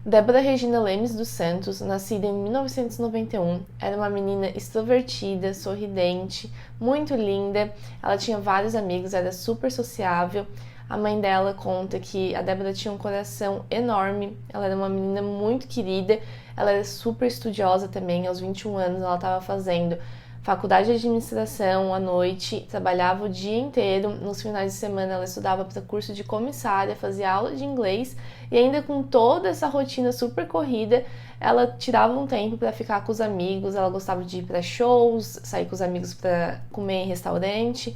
Débora Regina Lemes dos Santos, nascida em 1991, era uma menina extrovertida, sorridente, muito linda. Ela tinha vários amigos, era super sociável. A mãe dela conta que a Débora tinha um coração enorme, ela era uma menina muito querida, ela era super estudiosa também. Aos 21 anos ela estava fazendo faculdade de administração à noite, trabalhava o dia inteiro, nos finais de semana ela estudava para curso de comissária, fazia aula de inglês e ainda com toda essa rotina super corrida, ela tirava um tempo para ficar com os amigos, ela gostava de ir para shows, sair com os amigos para comer em restaurante,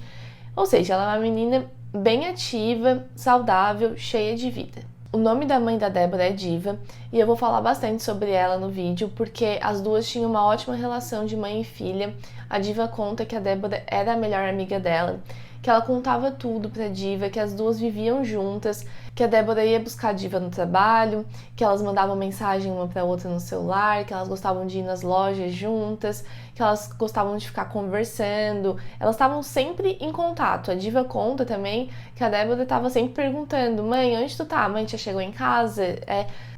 ou seja, ela é uma menina bem ativa, saudável, cheia de vida. O nome da mãe da Débora é Diva e eu vou falar bastante sobre ela no vídeo porque as duas tinham uma ótima relação de mãe e filha. A Diva conta que a Débora era a melhor amiga dela, que ela contava tudo pra Diva, que as duas viviam juntas, que a Débora ia buscar a Diva no trabalho, que elas mandavam mensagem uma pra outra no celular, que elas gostavam de ir nas lojas juntas, que elas gostavam de ficar conversando, elas estavam sempre em contato. A Diva conta também que a Débora estava sempre perguntando: mãe, onde tu tá? Mãe, já chegou em casa?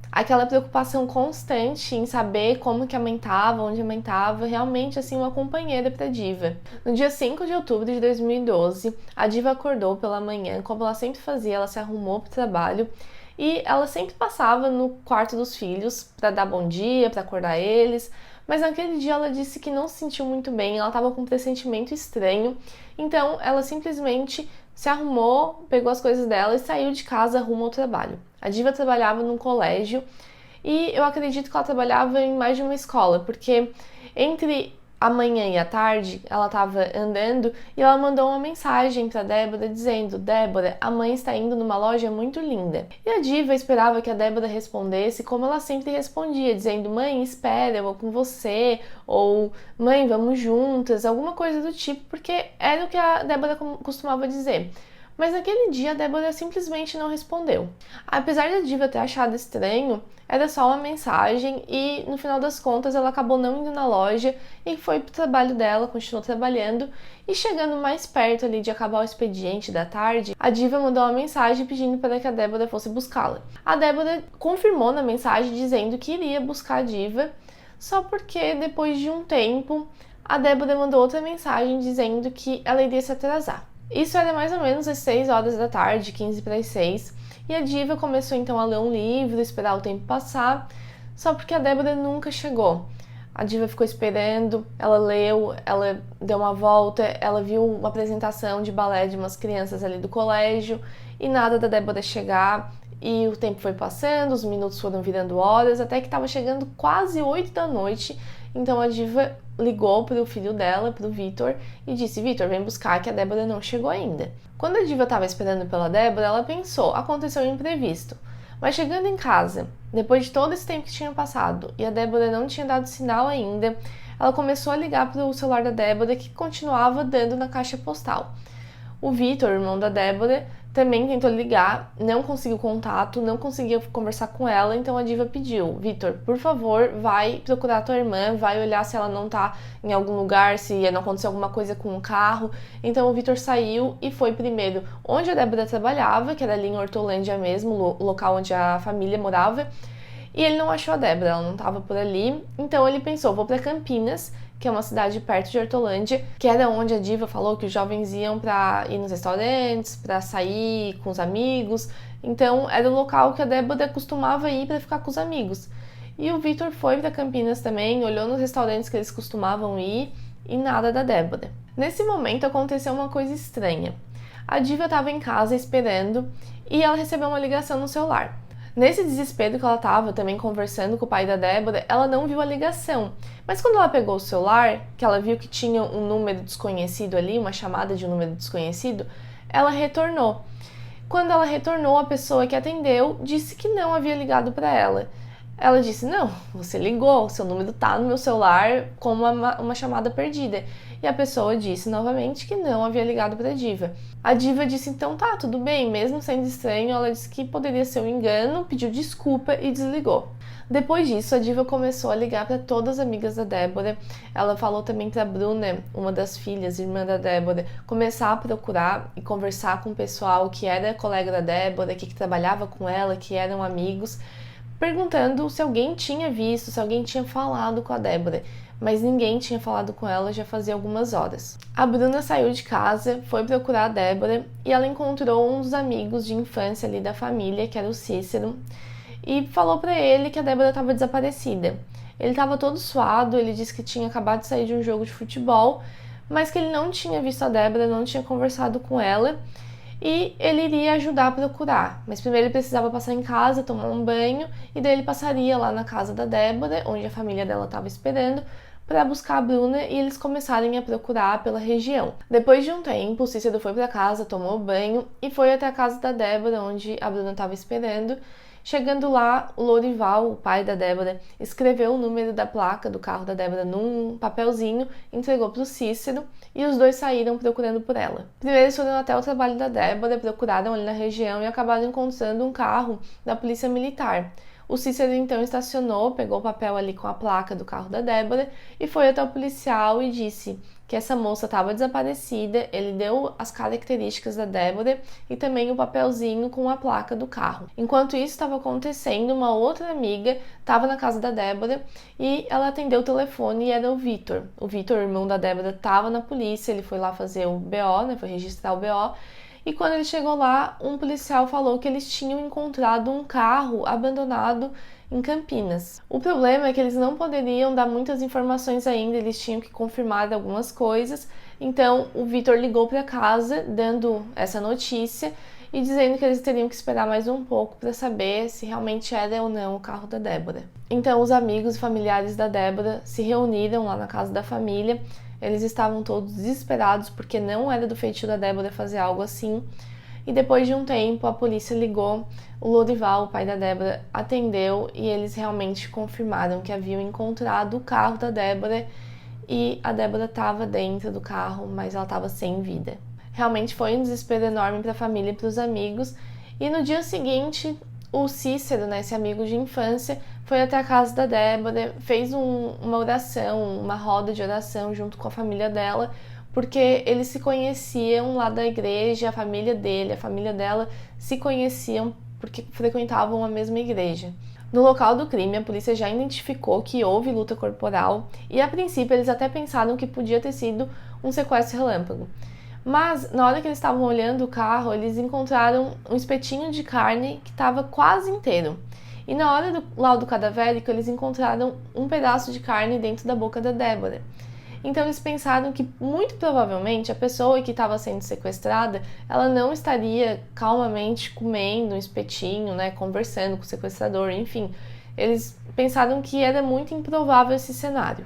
Aquela preocupação constante em saber como que a mãe tava, onde a mãe tava, realmente assim uma companheira pra Diva. No dia 5 de outubro de 2012, a Diva acordou pela manhã, como ela sempre fazia, ela se arrumou pro trabalho e ela sempre passava no quarto dos filhos para dar bom dia, para acordar eles, mas naquele dia ela disse que não se sentiu muito bem, ela estava com um pressentimento estranho, então ela simplesmente se arrumou, pegou as coisas dela e saiu de casa rumo ao trabalho. A Diva trabalhava num colégio e eu acredito que ela trabalhava em mais de uma escola, porque entre a manhã e a tarde ela estava andando e ela mandou uma mensagem para Débora dizendo: Débora, a mãe está indo numa loja muito linda. E a Diva esperava que a Débora respondesse como ela sempre respondia, dizendo: mãe, espera, eu vou com você, ou mãe, vamos juntas, alguma coisa do tipo, porque era o que a Débora costumava dizer. Mas naquele dia a Débora simplesmente não respondeu. Apesar da Diva ter achado estranho, era só uma mensagem e no final das contas ela acabou não indo na loja e foi pro trabalho dela, continuou trabalhando e chegando mais perto ali de acabar o expediente da tarde, a Diva mandou uma mensagem pedindo para que a Débora fosse buscá-la. A Débora confirmou na mensagem dizendo que iria buscar a Diva, só porque depois de um tempo a Débora mandou outra mensagem dizendo que ela iria se atrasar. Isso era mais ou menos às 6 horas da tarde, 15 para as 6, e a Diva começou então a ler um livro, esperar o tempo passar, só porque a Débora nunca chegou. A Diva ficou esperando, ela leu, ela deu uma volta, ela viu uma apresentação de balé de umas crianças ali do colégio e nada da Débora chegar. E o tempo foi passando, os minutos foram virando horas, até que estava chegando quase 8 da noite. Então a Diva ligou para o filho dela, para o Vitor, e disse: Vitor, vem buscar que a Débora não chegou ainda. Quando a Diva estava esperando pela Débora, ela pensou: aconteceu um imprevisto. Mas chegando em casa, depois de todo esse tempo que tinha passado e a Débora não tinha dado sinal ainda, ela começou a ligar para o celular da Débora, que continuava dando na caixa postal. O Vitor, irmão da Débora, também tentou ligar, não conseguiu contato, não conseguia conversar com ela, então a Diva pediu: Vitor, por favor, vai procurar a tua irmã, vai olhar se ela não tá em algum lugar, se não aconteceu alguma coisa com o carro. Então o Vitor saiu e foi primeiro onde a Débora trabalhava, que era ali em Hortolândia mesmo, o local onde a família morava, e ele não achou a Débora, ela não estava por ali, então ele pensou: vou para Campinas, que é uma cidade perto de Hortolândia, que era onde a Diva falou que os jovens iam para ir nos restaurantes, para sair com os amigos. Então era o local que a Débora costumava ir para ficar com os amigos. E o Vitor foi para Campinas também, olhou nos restaurantes que eles costumavam ir e nada da Débora. Nesse momento aconteceu uma coisa estranha. A Diva estava em casa esperando e ela recebeu uma ligação no celular. Nesse desespero que ela estava também conversando com o pai da Débora, ela não viu a ligação. Mas quando ela pegou o celular, que ela viu que tinha um número desconhecido ali, uma chamada de um número desconhecido, ela retornou. Quando ela retornou, a pessoa que atendeu disse que não havia ligado para ela. Ela disse: não, você ligou, seu número tá no meu celular como uma chamada perdida. E a pessoa disse novamente que não havia ligado para a Diva. A Diva disse: então tá, tudo bem, mesmo sendo estranho, ela disse que poderia ser um engano, pediu desculpa e desligou. Depois disso, a Diva começou a ligar para todas as amigas da Débora. Ela falou também para a Bruna, uma das filhas, irmã da Débora, começar a procurar e conversar com o pessoal que era colega da Débora, que trabalhava com ela, que eram amigos, perguntando se alguém tinha visto, se alguém tinha falado com a Débora, mas ninguém tinha falado com ela já fazia algumas horas. A Bruna saiu de casa, foi procurar a Débora e ela encontrou um dos amigos de infância ali da família, que era o Cícero, e falou para ele que a Débora estava desaparecida. Ele estava todo suado, ele disse que tinha acabado de sair de um jogo de futebol, mas que ele não tinha visto a Débora, não tinha conversado com ela e ele iria ajudar a procurar. Mas primeiro ele precisava passar em casa, tomar um banho e daí ele passaria lá na casa da Débora, onde a família dela estava esperando, para buscar a Bruna e eles começarem a procurar pela região. Depois de um tempo, o Cícero foi para casa, tomou banho e foi até a casa da Débora, onde a Bruna estava esperando. Chegando lá, o Lorival, o pai da Débora, escreveu o número da placa do carro da Débora num papelzinho, entregou para o Cícero e os dois saíram procurando por ela. Primeiro eles foram até o trabalho da Débora, procuraram ali na região e acabaram encontrando um carro da polícia militar. O Cícero então estacionou, pegou o papel ali com a placa do carro da Débora e foi até o policial e disse que essa moça estava desaparecida. Ele deu as características da Débora e também o papelzinho com a placa do carro. Enquanto isso estava acontecendo, uma outra amiga estava na casa da Débora e ela atendeu o telefone e era o Vitor. O Vitor, irmão da Débora, estava na polícia, ele foi lá fazer o BO, né, foi registrar o BO. E quando ele chegou lá, um policial falou que eles tinham encontrado um carro abandonado em Campinas. O problema é que eles não poderiam dar muitas informações ainda, eles tinham que confirmar algumas coisas. Então, o Vitor ligou para casa, dando essa notícia e dizendo que eles teriam que esperar mais um pouco para saber se realmente era ou não o carro da Débora. Então, os amigos e familiares da Débora se reuniram lá na casa da família. Eles estavam todos desesperados porque não era do feitio da Débora fazer algo assim. E depois de um tempo, a polícia ligou, o Lorival, o pai da Débora, atendeu e eles realmente confirmaram que haviam encontrado o carro da Débora e a Débora estava dentro do carro, mas ela estava sem vida. Realmente foi um desespero enorme para a família e para os amigos. E no dia seguinte, o Cícero, né, esse amigo de infância, foi até a casa da Débora, fez uma oração, uma roda de oração junto com a família dela, porque eles se conheciam lá da igreja, a família dele, a família dela se conheciam porque frequentavam a mesma igreja. No local do crime, a polícia já identificou que houve luta corporal e, a princípio, eles até pensaram que podia ter sido um sequestro relâmpago. Mas, na hora que eles estavam olhando o carro, eles encontraram um espetinho de carne que estava quase inteiro. E na hora do laudo cadavérico, eles encontraram um pedaço de carne dentro da boca da Débora. Então, eles pensaram que, muito provavelmente, a pessoa que estava sendo sequestrada, ela não estaria calmamente comendo um espetinho, né, conversando com o sequestrador, enfim. Eles pensaram que era muito improvável esse cenário.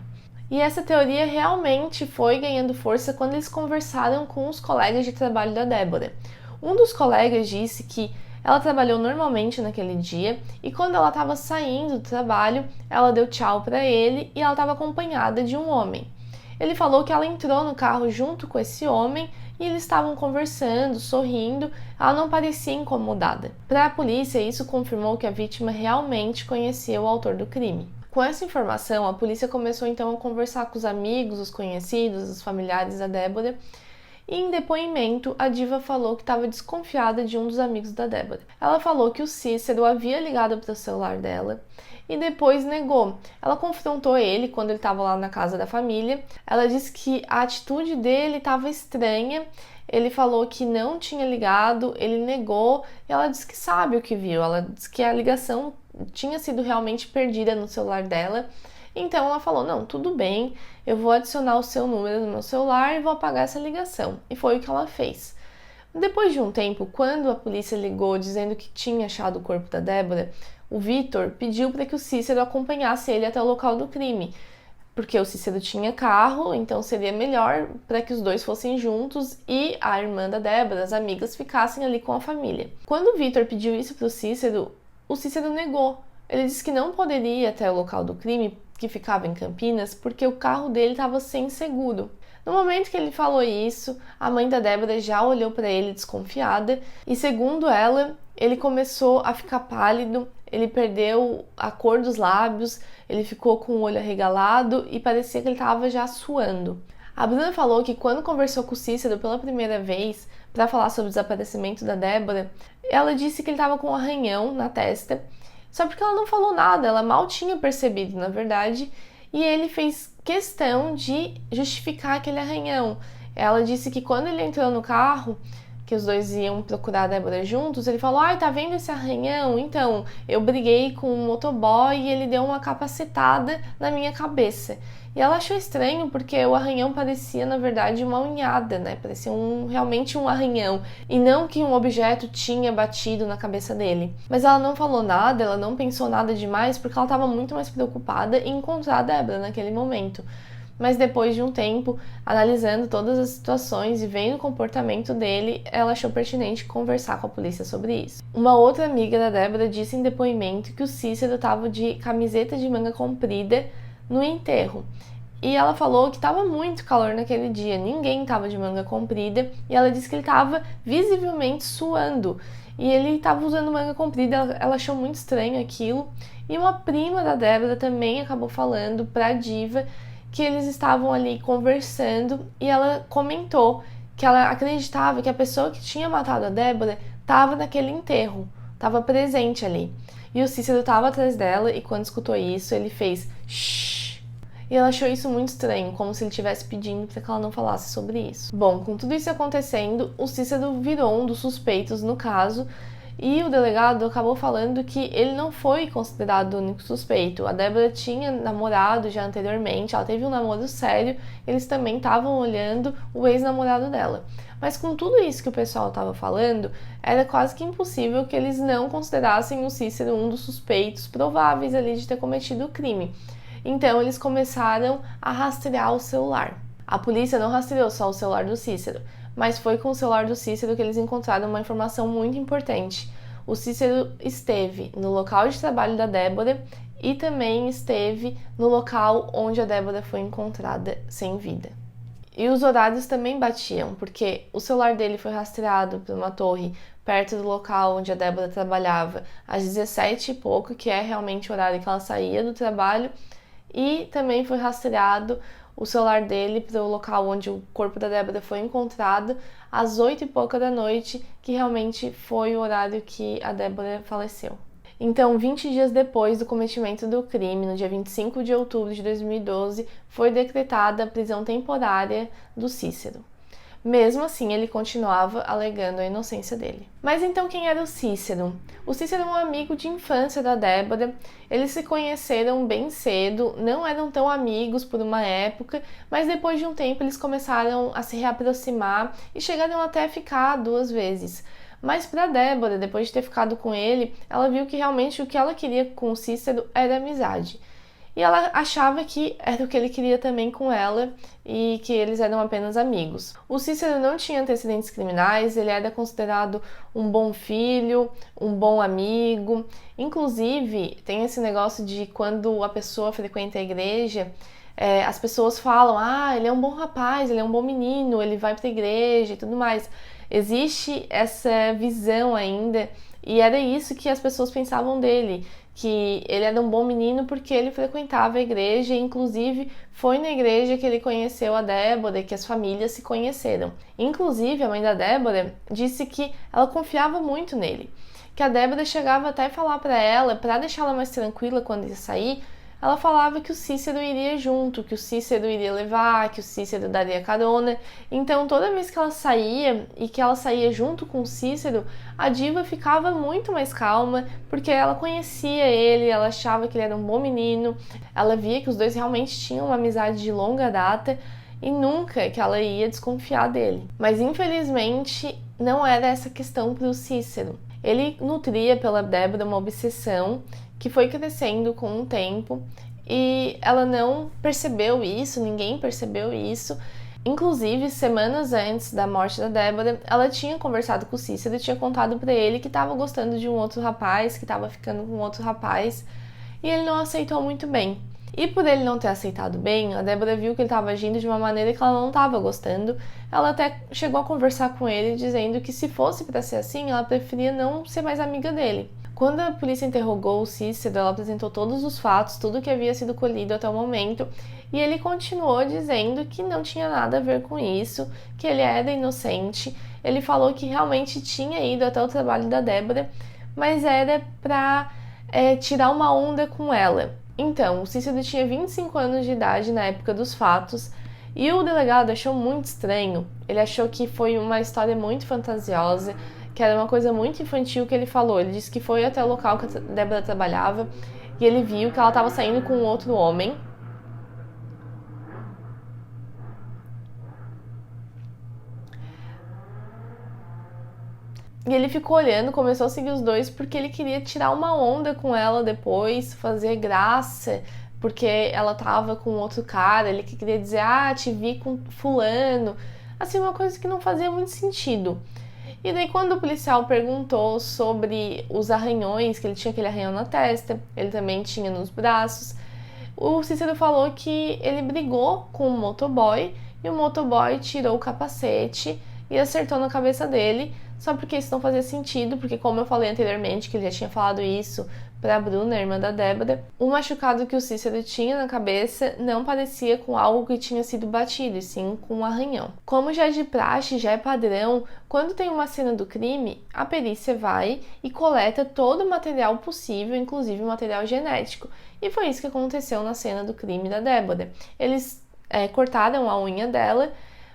E essa teoria realmente foi ganhando força quando eles conversaram com os colegas de trabalho da Débora. Um dos colegas disse que ela trabalhou normalmente naquele dia e quando ela estava saindo do trabalho, ela deu tchau para ele e ela estava acompanhada de um homem. Ele falou que ela entrou no carro junto com esse homem e eles estavam conversando, sorrindo, ela não parecia incomodada. Para a polícia, isso confirmou que a vítima realmente conhecia o autor do crime. Com essa informação, a polícia começou então a conversar com os amigos, os conhecidos, os familiares da Débora. E em depoimento, a diva falou que estava desconfiada de um dos amigos da Débora. Ela falou que o Cícero havia ligado para o celular dela e depois negou. Ela confrontou ele quando ele estava lá na casa da família. Ela disse que a atitude dele estava estranha. Ele falou que não tinha ligado, ele negou e ela disse que sabe o que viu. Ela disse que a ligação tinha sido realmente perdida no celular dela. Então ela falou, não, tudo bem, eu vou adicionar o seu número no meu celular e vou apagar essa ligação. E foi o que ela fez. Depois de um tempo, quando a polícia ligou dizendo que tinha achado o corpo da Débora, o Vitor pediu para que o Cícero acompanhasse ele até o local do crime, porque o Cícero tinha carro, então seria melhor para que os dois fossem juntos e a irmã da Débora, as amigas, ficassem ali com a família. Quando o Vitor pediu isso para o Cícero negou. Ele disse que não poderia ir até o local do crime, que ficava em Campinas, porque o carro dele estava sem seguro. No momento que ele falou isso, a mãe da Débora já olhou para ele desconfiada e, segundo ela, ele começou a ficar pálido, ele perdeu a cor dos lábios, ele ficou com o olho arregalado e parecia que ele estava já suando. A Bruna falou que quando conversou com o Cícero pela primeira vez para falar sobre o desaparecimento da Débora, ela disse que ele estava com um arranhão na testa Só porque ela não falou nada, ela mal tinha percebido, na verdade, e ele fez questão de justificar aquele arranhão. Ela disse que quando ele entrou no carro, que os dois iam procurar a Débora juntos, ele falou: ai, tá vendo esse arranhão? Então, eu briguei com um motoboy e ele deu uma capacetada na minha cabeça. E ela achou estranho porque o arranhão parecia, na verdade, uma unhada, né? Parecia realmente um arranhão e não que um objeto tinha batido na cabeça dele. Mas ela não falou nada, ela não pensou nada demais porque ela estava muito mais preocupada em encontrar a Débora naquele momento. Mas depois de um tempo, analisando todas as situações e vendo o comportamento dele, ela achou pertinente conversar com a polícia sobre isso. Uma outra amiga da Débora disse em depoimento que o Cícero estava de camiseta de manga comprida no enterro. E ela falou que estava muito calor naquele dia, ninguém estava de manga comprida, e ela disse que ele estava visivelmente suando. E ele estava usando manga comprida, ela achou muito estranho aquilo. E uma prima da Débora também acabou falando para a diva que eles estavam ali conversando e ela comentou que ela acreditava que a pessoa que tinha matado a Débora estava naquele enterro, estava presente ali. E o Cícero estava atrás dela e quando escutou isso, ele fez shhh. E ela achou isso muito estranho, como se ele estivesse pedindo para que ela não falasse sobre isso. Bom, com tudo isso acontecendo, o Cícero virou um dos suspeitos no caso e o delegado acabou falando que ele não foi considerado o único suspeito. A Débora tinha namorado já anteriormente, ela teve um namoro sério, eles também estavam olhando o ex-namorado dela. Mas com tudo isso que o pessoal estava falando, era quase que impossível que eles não considerassem o Cícero um dos suspeitos prováveis ali de ter cometido o crime. Então eles começaram a rastrear o celular. A polícia não rastreou só o celular do Cícero, mas foi com o celular do Cícero que eles encontraram uma informação muito importante. O Cícero esteve no local de trabalho da Débora e também esteve no local onde a Débora foi encontrada sem vida. E os horários também batiam, porque o celular dele foi rastreado por uma torre perto do local onde a Débora trabalhava às 17 e pouco, que é realmente o horário que ela saía do trabalho, e também foi rastreado o celular dele para o local onde o corpo da Débora foi encontrado às 8 e pouca da noite, que realmente foi o horário que a Débora faleceu. Então, 20 dias depois do cometimento do crime, no dia 25 de outubro de 2012, foi decretada a prisão temporária do Cícero. Mesmo assim, ele continuava alegando a inocência dele. Mas então quem era o Cícero? O Cícero é um amigo de infância da Débora, eles se conheceram bem cedo, não eram tão amigos por uma época, mas depois de um tempo eles começaram a se reaproximar e chegaram até a ficar 2 vezes. Mas para Débora, depois de ter ficado com ele, ela viu que realmente o que ela queria com o Cícero era amizade. E ela achava que era o que ele queria também com ela e que eles eram apenas amigos. O Cícero não tinha antecedentes criminais, ele era considerado um bom filho, um bom amigo. Inclusive, tem esse negócio de quando a pessoa frequenta a igreja, as pessoas falam: ah, ele é um bom rapaz, ele é um bom menino, ele vai para a igreja e tudo mais. Existe essa visão ainda e era isso que as pessoas pensavam dele, que ele era um bom menino porque ele frequentava a igreja e inclusive foi na igreja que ele conheceu a Débora e que as famílias se conheceram. Inclusive a mãe da Débora disse que ela confiava muito nele, que a Débora chegava até a falar para ela, para deixar ela mais tranquila quando ia sair, ela falava que o Cícero iria junto, que o Cícero iria levar, que o Cícero daria carona. Então, toda vez que ela saía e que ela saía junto com o Cícero, a diva ficava muito mais calma, porque ela conhecia ele, ela achava que ele era um bom menino, ela via que os dois realmente tinham uma amizade de longa data e nunca que ela ia desconfiar dele. Mas, infelizmente, não era essa questão para o Cícero. Ele nutria pela Débora uma obsessão que foi crescendo com o tempo e ela não percebeu isso, ninguém percebeu isso. Inclusive, semanas antes da morte da Débora, ela tinha conversado com o Cícero e tinha contado para ele que estava gostando de um outro rapaz, que estava ficando com outro rapaz, e ele não aceitou muito bem. E por ele não ter aceitado bem, a Débora viu que ele estava agindo de uma maneira que ela não estava gostando. Ela até chegou a conversar com ele, dizendo que se fosse para ser assim, ela preferia não ser mais amiga dele. Quando a polícia interrogou o Cícero, ela apresentou todos os fatos, tudo que havia sido colhido até o momento, e ele continuou dizendo que não tinha nada a ver com isso, que ele era inocente. Ele falou que realmente tinha ido até o trabalho da Débora, mas era para tirar uma onda com ela. Então, o Cícero tinha 25 anos de idade na época dos fatos e o delegado achou muito estranho. Ele achou que foi uma história muito fantasiosa, que era uma coisa muito infantil que ele falou. Ele disse que foi até o local que a Débora trabalhava e ele viu que ela estava saindo com outro homem. E ele ficou olhando, começou a seguir os dois porque ele queria tirar uma onda com ela depois, fazer graça, porque ela tava com outro cara, ele queria dizer, te vi com fulano. Assim, uma coisa que não fazia muito sentido. E daí quando o policial perguntou sobre os arranhões, que ele tinha aquele arranhão na testa, ele também tinha nos braços, o Cícero falou que ele brigou com o motoboy e o motoboy tirou o capacete e acertou na cabeça dele, só porque isso não fazia sentido, porque como eu falei anteriormente, que ele já tinha falado isso para a Bruna, irmã da Débora, o machucado que o Cícero tinha na cabeça não parecia com algo que tinha sido batido, e sim com um arranhão. Como já é de praxe, já é padrão, quando tem uma cena do crime, a perícia vai e coleta todo o material possível, inclusive o material genético. E foi isso que aconteceu na cena do crime da Débora. Eles cortaram a unha dela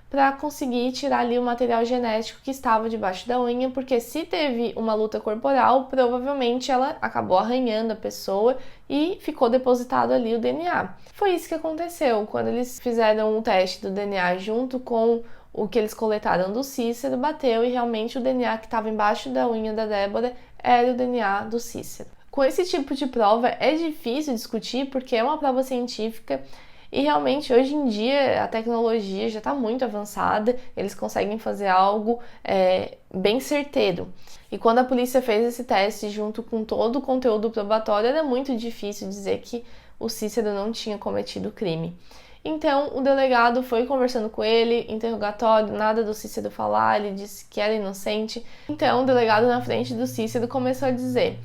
para conseguir tirar ali o material genético que estava debaixo da unha, porque se teve uma luta corporal, provavelmente ela acabou arranhando a pessoa e ficou depositado ali o DNA. Foi isso que aconteceu quando eles fizeram um teste do DNA junto com o que eles coletaram do Cícero, bateu e realmente o DNA que estava embaixo da unha da Débora era o DNA do Cícero. Com esse tipo de prova é difícil discutir porque é uma prova científica. E realmente, hoje em dia, a tecnologia já está muito avançada, eles conseguem fazer algo bem certeiro. E quando a polícia fez esse teste junto com todo o conteúdo probatório, era muito difícil dizer que o Cícero não tinha cometido o crime. Então, o delegado foi conversando com ele, interrogatório, nada do Cícero falar, ele disse que era inocente. Então, o delegado na frente do Cícero começou a dizer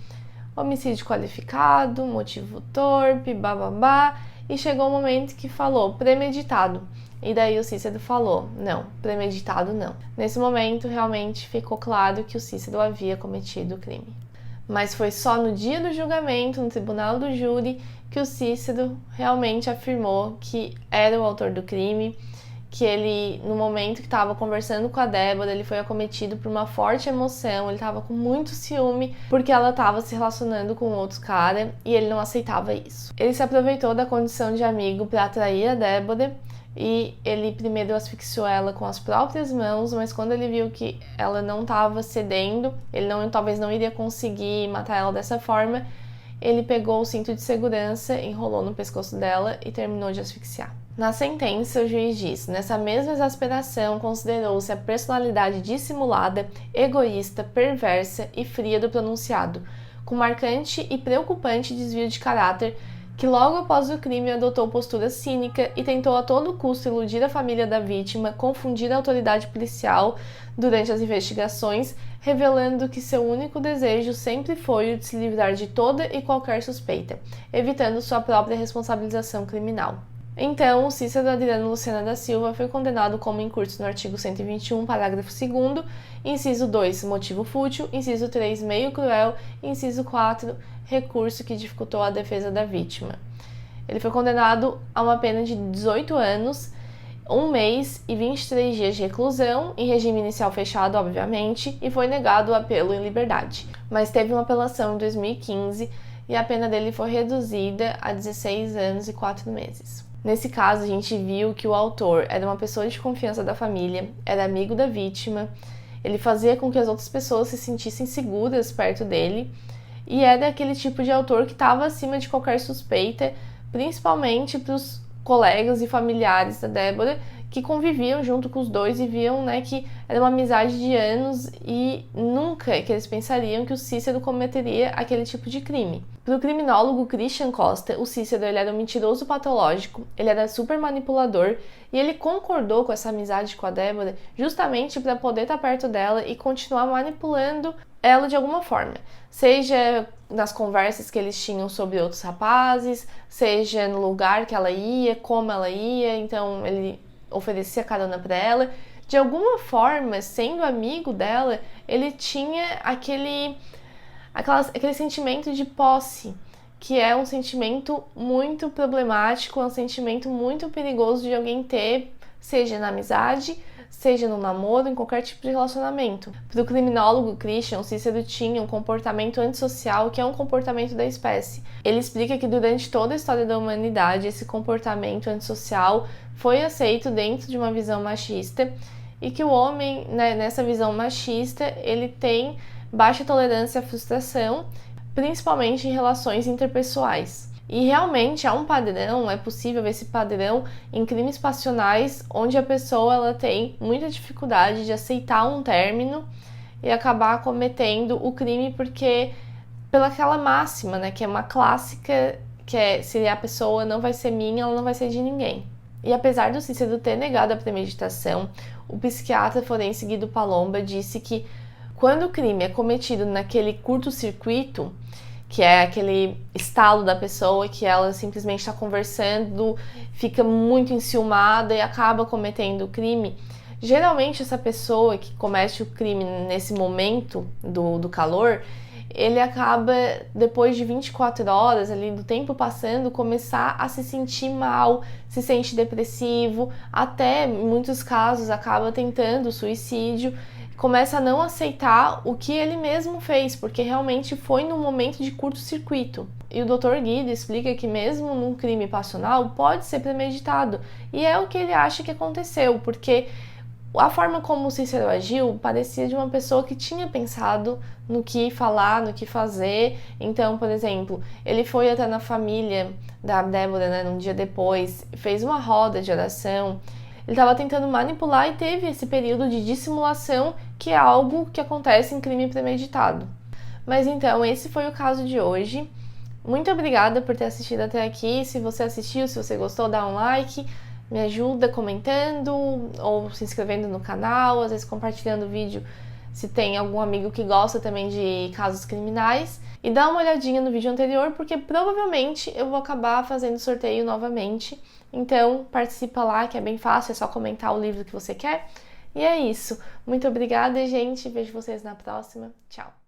homicídio qualificado, motivo torpe, bababá. E chegou o momento que falou premeditado. E daí o Cícero falou, não, premeditado não. Nesse momento, realmente ficou claro que o Cícero havia cometido o crime. Mas foi só no dia do julgamento, no tribunal do júri, que o Cícero realmente afirmou que era o autor do crime, que ele, no momento que estava conversando com a Débora, ele foi acometido por uma forte emoção, ele estava com muito ciúme, porque ela estava se relacionando com outro cara e ele não aceitava isso. Ele se aproveitou da condição de amigo para atrair a Débora e ele primeiro asfixiou ela com as próprias mãos, mas quando ele viu que ela não estava cedendo, ele talvez não iria conseguir matar ela dessa forma, ele pegou o cinto de segurança, enrolou no pescoço dela e terminou de asfixiar. Na sentença, o juiz diz, nessa mesma exasperação considerou-se a personalidade dissimulada, egoísta, perversa e fria do pronunciado, com marcante e preocupante desvio de caráter, que logo após o crime adotou postura cínica e tentou a todo custo iludir a família da vítima, confundir a autoridade policial durante as investigações, revelando que seu único desejo sempre foi o de se livrar de toda e qualquer suspeita, evitando sua própria responsabilização criminal. Então, o Cícero Adriano Lucena da Silva foi condenado como incurso no artigo 121, parágrafo 2º, inciso 2, motivo fútil, inciso 3, meio cruel, inciso 4, recurso que dificultou a defesa da vítima. Ele foi condenado a uma pena de 18 anos, 1 mês e 23 dias de reclusão, em regime inicial fechado, obviamente, e foi negado o apelo em liberdade. Mas teve uma apelação em 2015 e a pena dele foi reduzida a 16 anos e 4 meses. Nesse caso, a gente viu que o autor era uma pessoa de confiança da família, era amigo da vítima, ele fazia com que as outras pessoas se sentissem seguras perto dele e era aquele tipo de autor que estava acima de qualquer suspeita, principalmente para os colegas e familiares da Débora que conviviam junto com os dois e viam, que era uma amizade de anos e nunca que eles pensariam que o Cícero cometeria aquele tipo de crime. Para o criminólogo Christian Costa, o Cícero ele era um mentiroso patológico, ele era super manipulador e ele concordou com essa amizade com a Débora justamente para poder estar perto dela e continuar manipulando ela de alguma forma, seja nas conversas que eles tinham sobre outros rapazes, seja no lugar que ela ia, como ela ia, então ele oferecia carona para ela. De alguma forma, sendo amigo dela, ele tinha aquele sentimento de posse, que é um sentimento muito problemático, é um sentimento muito perigoso de alguém ter, seja na amizade, seja no namoro, em qualquer tipo de relacionamento. Para o criminólogo Christian, Cícero tinha um comportamento antissocial, que é um comportamento da espécie. Ele explica que durante toda a história da humanidade, esse comportamento antissocial foi aceito dentro de uma visão machista e que o homem, né, nessa visão machista, ele tem baixa tolerância à frustração, principalmente em relações interpessoais. E realmente há um padrão, é possível ver esse padrão em crimes passionais, onde a pessoa ela tem muita dificuldade de aceitar um término e acabar cometendo o crime porque pela aquela máxima, né, que é uma clássica, que é se a pessoa não vai ser minha, ela não vai ser de ninguém. E apesar do Cícero ter negado a premeditação, o psiquiatra forense Guido Palomba disse que quando o crime é cometido naquele curto-circuito, que é aquele estalo da pessoa que ela simplesmente está conversando, fica muito enciumada e acaba cometendo o crime, geralmente essa pessoa que comete o crime nesse momento do calor, ele acaba, depois de 24 horas, ali do tempo passando, começar a se sentir mal, se sente depressivo, até, em muitos casos, acaba tentando suicídio, começa a não aceitar o que ele mesmo fez, porque realmente foi num momento de curto-circuito. E o Dr. Guido explica que mesmo num crime passional pode ser premeditado, e é o que ele acha que aconteceu, porque a forma como o Cícero agiu parecia de uma pessoa que tinha pensado no que falar, no que fazer. Então, por exemplo, ele foi até na família da Débora, né, num dia depois, fez uma roda de oração. Ele estava tentando manipular e teve esse período de dissimulação, que é algo que acontece em crime premeditado. Mas então, esse foi o caso de hoje. Muito obrigada por ter assistido até aqui. Se você assistiu, se você gostou, dá um like. Me ajuda comentando ou se inscrevendo no canal, às vezes compartilhando o vídeo se tem algum amigo que gosta também de casos criminais. E dá uma olhadinha no vídeo anterior, porque provavelmente eu vou acabar fazendo sorteio novamente. Então participa lá, que é bem fácil, é só comentar o livro que você quer. E é isso. Muito obrigada, gente. Vejo vocês na próxima. Tchau!